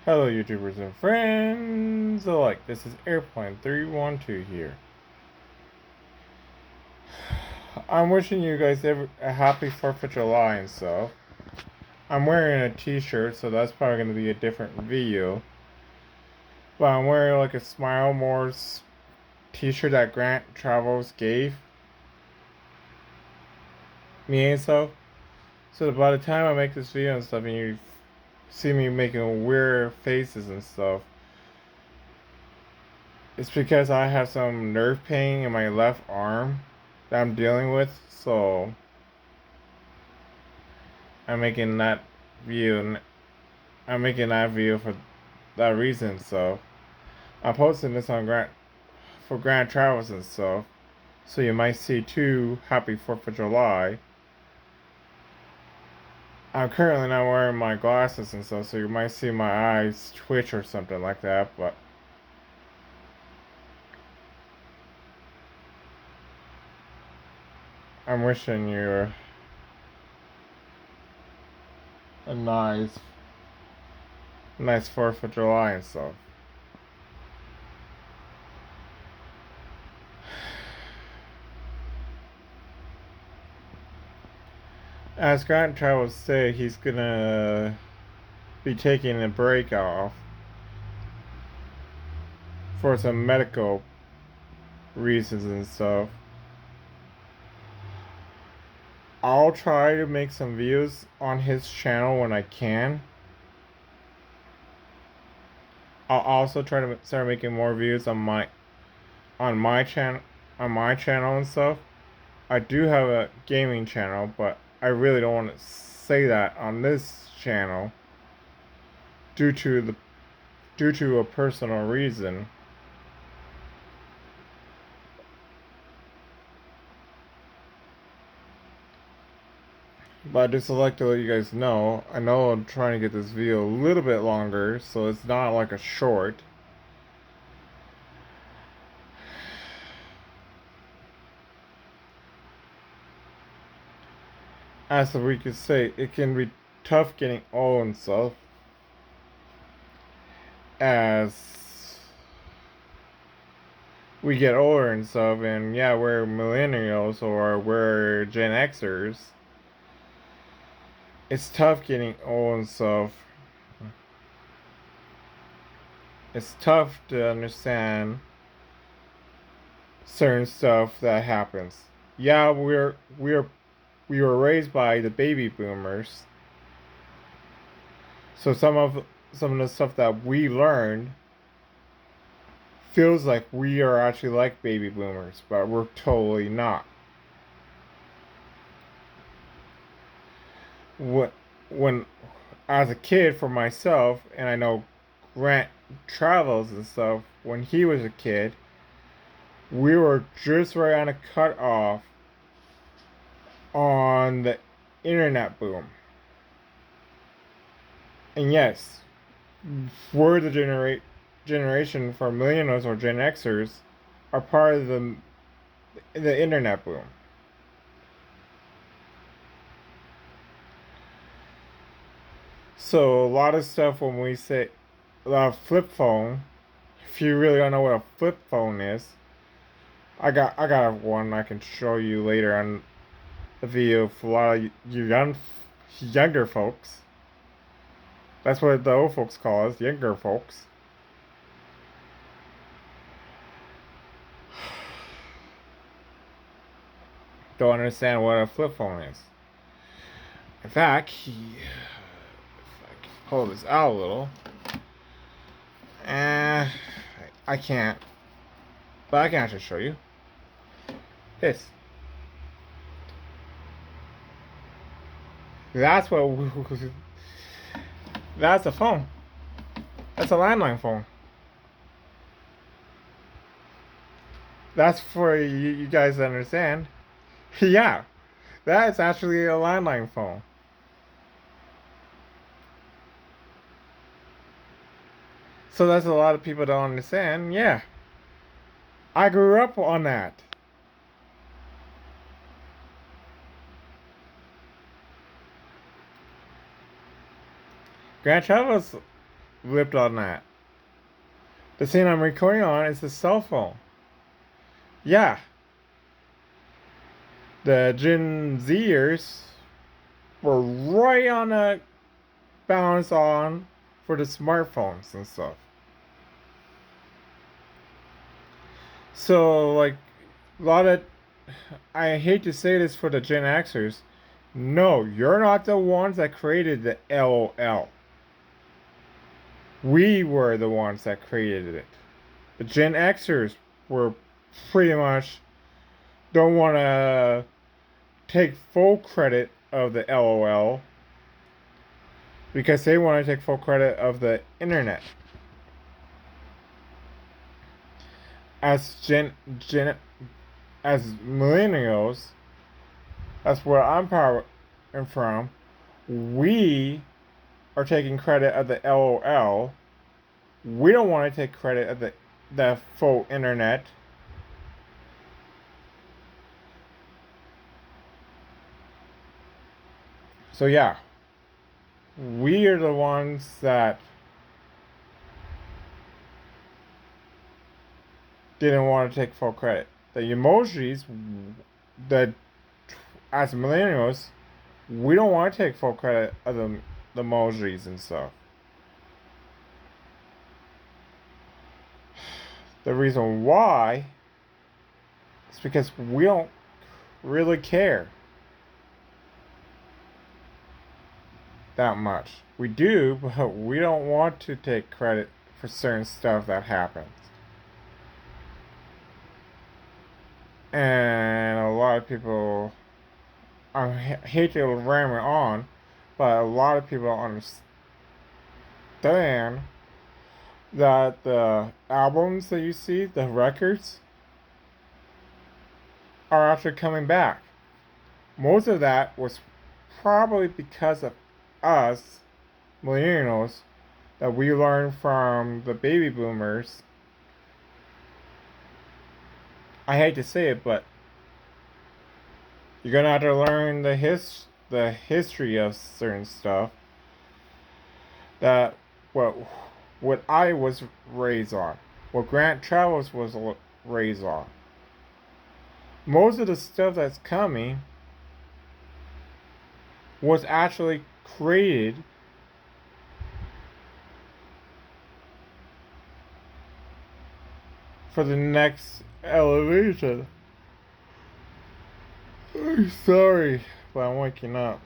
Hello, YouTubers and friends alike. This is Airplane312 here. I'm wishing you guys a happy 4th of July and so. I'm wearing a t-shirt, so that's probably going to be a different video. But I'm wearing like a Smile More's t-shirt that Grant Travels gave me and so. So by the time I make this video and stuff and you see me making weird faces and stuff, it's because I have some nerve pain in my left arm that I'm dealing with, so I'm making that view. I'm making that video for that reason. So I'm posting this on Grant Travels and stuff. So you might see two Happy 4th of July. I'm currently not wearing my glasses and stuff, so you might see my eyes twitch or something like that. But I'm wishing you a nice 4th of July and stuff. As Grant Travels say, he's gonna be taking a break off for some medical reasons and stuff. I'll try to make some videos on his channel when I can. I'll also try to start making more videos on my channel and stuff. I do have a gaming channel, but I really don't want to say that on this channel due to a personal reason. But I just like to let you guys know. I know I'm trying to get this video a little bit longer, so it's not like a short. As we could say, it can be tough getting old and stuff. As we get older and stuff, and yeah, we're millennials or we're Gen Xers. It's tough getting old and stuff. It's tough to understand certain stuff that happens. Yeah, we were raised by the baby boomers. So some of the stuff that we learned feels like we are actually like baby boomers, but we're totally not. When as a kid for myself, and I know Grant Travels and stuff, when he was a kid, we were just right on a cutoff on the internet boom. And yes, we're the generation for millennials or Gen Xers are part of the internet boom. So a lot of stuff when we say flip phone, if you really don't know what a flip phone is, I got one I can show you later on the video for a lot of you younger folks. That's what the old folks call us, younger folks. Don't understand what a flip phone is. In fact, if I can pull this out a little, I can't, but I can actually show you this. That's what. That's a phone. That's a landline phone. That's for you guys to understand. Yeah, that is actually a landline phone. So that's a lot of people don't understand. Yeah, I grew up on that. Grant Travels lived on that. The thing I'm recording on is the cell phone. Yeah. The Gen Zers were right on the balance on for the smartphones and stuff. So, like, a lot of, I hate to say this for the Gen Xers, no, you're not the ones that created the LOL. We were the ones that created it. The Gen Xers were pretty much don't want to take full credit of the LOL because they want to take full credit of the internet. As as millennials, that's where I'm probably from. We are taking credit of the LOL. We don't want to take credit of the full internet. So yeah, we are the ones that didn't want to take full credit. The emojis, the as millennials, we don't want to take full credit of the emojis and stuff. The reason why is because we don't really care that much. We do, but we don't want to take credit for certain stuff that happens. And a lot of people, I hate to ram it on, but a lot of people understand that the albums that you see, the records, are actually coming back. Most of that was probably because of us, millennials, that we learned from the baby boomers. I hate to say it, but you're gonna have to learn the history of certain stuff. That what I was raised on, what Grant Travels was raised on. Most of the stuff that's coming was actually created for the next elevation. I'm sorry, but I'm waking up.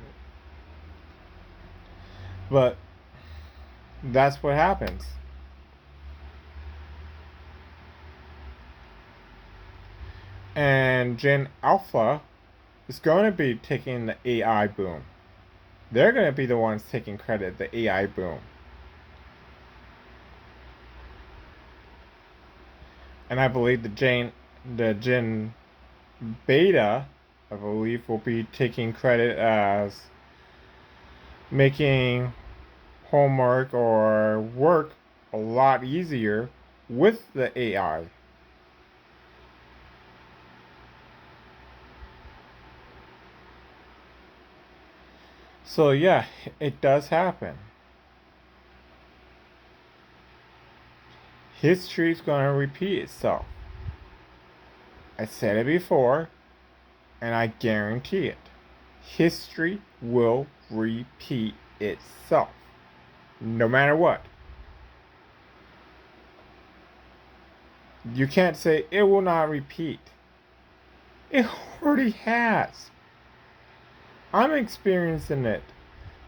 But that's what happens. And Gen Alpha is going to be taking the AI boom. They're going to be the ones taking credit the AI boom. And I believe the Gen Beta, I believe, will be taking credit as making homework or work a lot easier with the AI. So yeah, it does happen. History is going to repeat itself. I said it before, and I guarantee it. History will repeat itself, no matter what. You can't say it will not repeat. It already has. I'm experiencing it.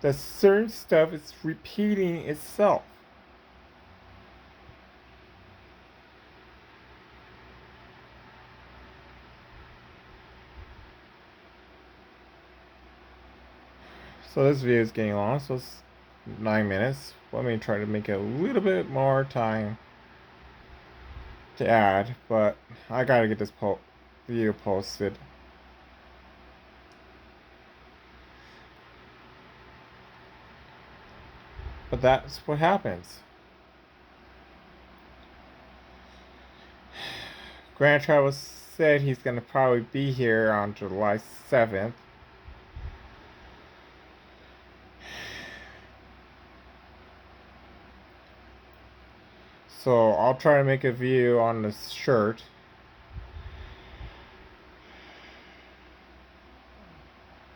That certain stuff is repeating itself. So this video is getting long, so it's 9 minutes. Let me try to make it a little bit more time to add, but I gotta get this video posted. But that's what happens. Grant Travis said he's gonna probably be here on July 7th. So I'll try to make a video on the shirt.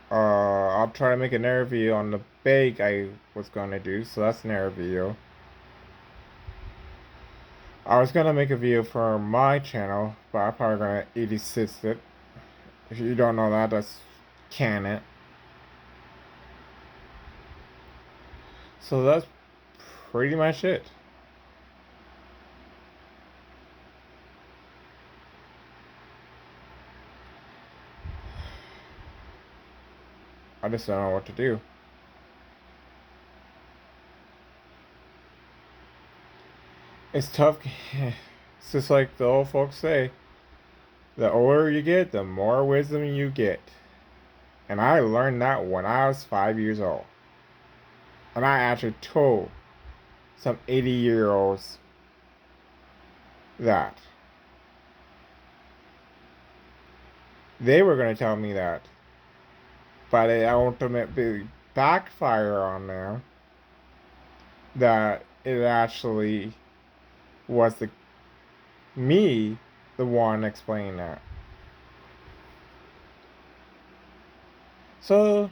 I'll try to make another video on the bag I was gonna do, so that's another video. I was gonna make a video for my channel, but I'm probably gonna edit it. If you don't know that, that's canon. So that's pretty much it. I just don't know what to do. It's tough. It's just like the old folks say, the older you get, the more wisdom you get. And I learned that when I was 5 years old. And I actually told some 80-year-olds that. They were going to tell me that. But it ultimately backfired on them. That it actually was me, the one explaining that. So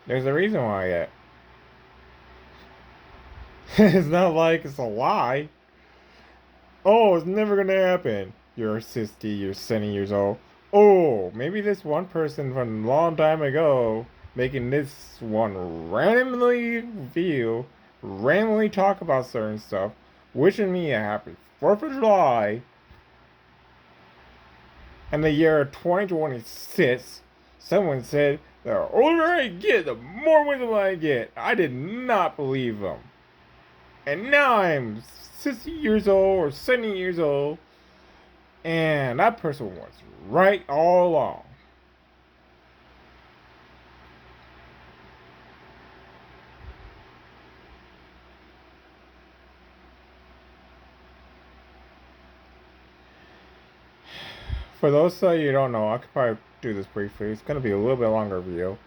there's a reason why yet. It's not like it's a lie. Oh, it's never gonna happen. You're 60, you're 70 years old. Oh, maybe this one person from a long time ago making this one randomly view, randomly talk about certain stuff, wishing me a happy 4th of July. In the year 2026, someone said, the older I get, the more wisdom I get. I did not believe them. And now I'm 60 years old or 70 years old, and that person was right all along. For those of you who don't know, I could probably do this briefly. It's going to be a little bit longer video.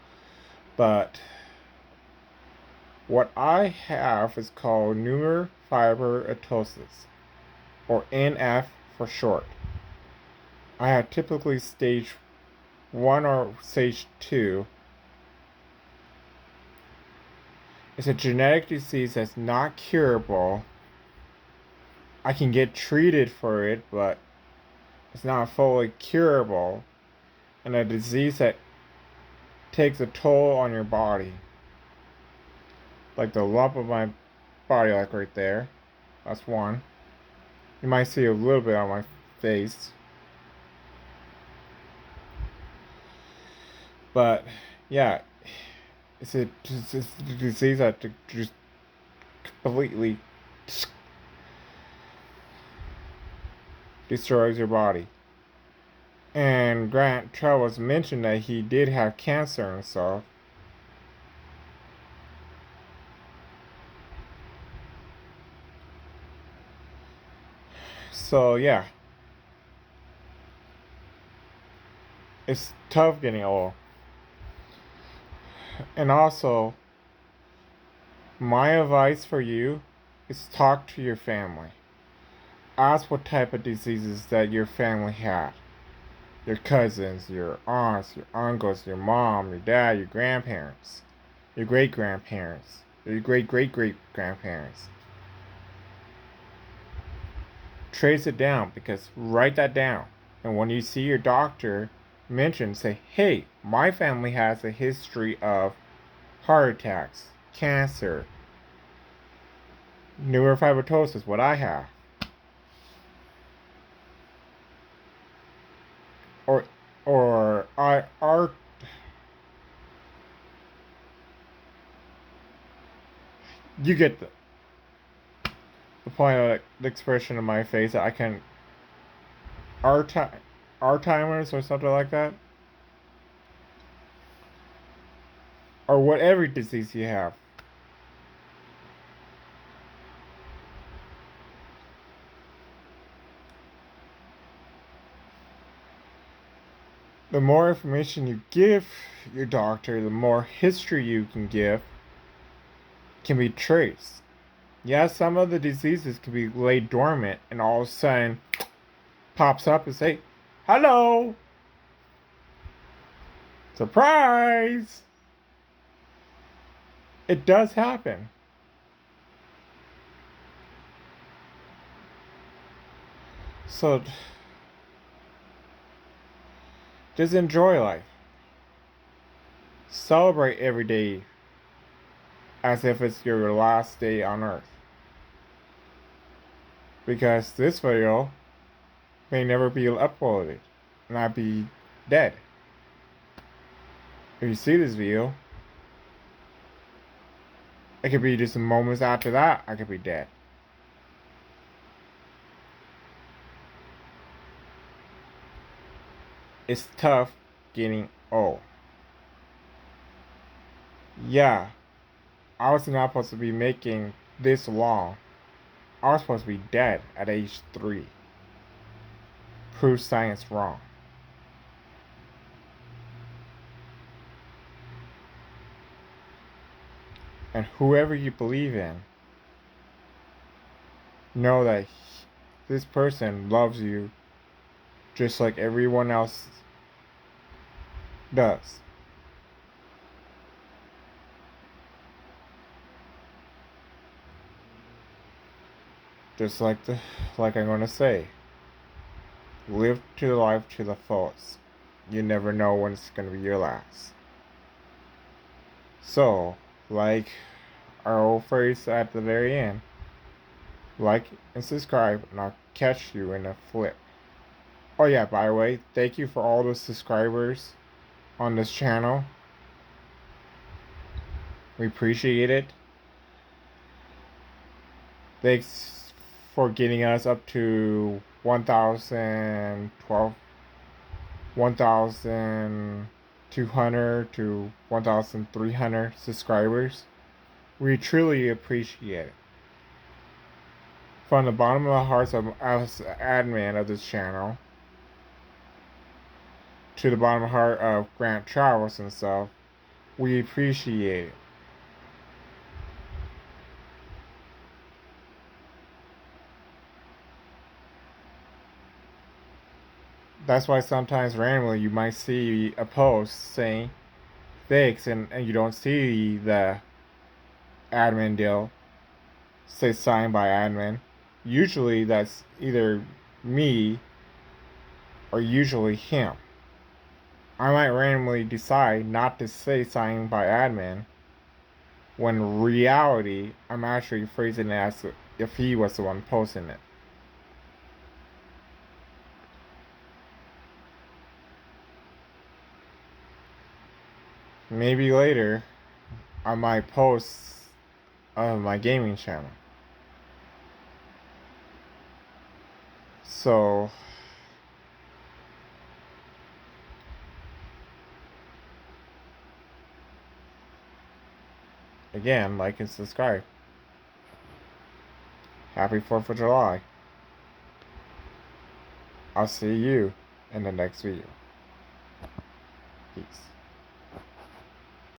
But what I have is called neurofibromatosis, or NF for short. I have typically stage 1 or stage 2. It's a genetic disease that's not curable. I can get treated for it, but it's not fully curable. And a disease that takes a toll on your body. Like the lump of my body, like right there. That's one. You might see a little bit on my face. But yeah, it's a disease that just completely destroys your body. And Grant Travels mentioned that he did have cancer and stuff. So yeah, it's tough getting old. And also, my advice for you is talk to your family. Ask what type of diseases that your family had. Your cousins, your aunts, your uncles, your mom, your dad, your grandparents, your great grandparents, your great great great grandparents. Trace it down, because write that down. And when you see your doctor, say, hey, my family has a history of heart attacks, cancer, neurofibromatosis, what I have. Or are you get the point of the expression of my face that I can Alzheimer's or something like that, or whatever disease you have. The more information you give your doctor, the more history you can give can be traced. Yeah, some of the diseases can be laid dormant and all of a sudden pops up and say, hello, surprise. It does happen. So just enjoy life. Celebrate every day as if it's your last day on earth. Because this video may never be uploaded and I'd be dead. If you see this video, it could be just moments after that, I could be dead. It's tough getting old. Yeah, I was not supposed to be making this long. I was supposed to be dead at age 3. Prove science wrong. And whoever you believe in, know that this person loves you just like everyone else does. Just like I'm gonna say, live to life to the fullest. You never know when it's gonna be your last. So, like our old phrase at the very end, like and subscribe, and I'll catch you in a flip. Oh yeah, by the way, thank you for all the subscribers on this channel. We appreciate it. Thanks for getting us up to 1,200 to 1,300 subscribers. We truly appreciate it. From the bottom of the hearts of us admin of this channel to the bottom of the heart of Grant Travels and stuff, we appreciate it. That's why sometimes randomly you might see a post saying thanks and you don't see the admin deal say signed by admin. Usually that's either me or usually him. I might randomly decide not to say signed by admin when in reality I'm actually phrasing it as if he was the one posting it. Maybe later I might post on my gaming channel. So again, like and subscribe. Happy 4th of July. I'll see you in the next video. Peace.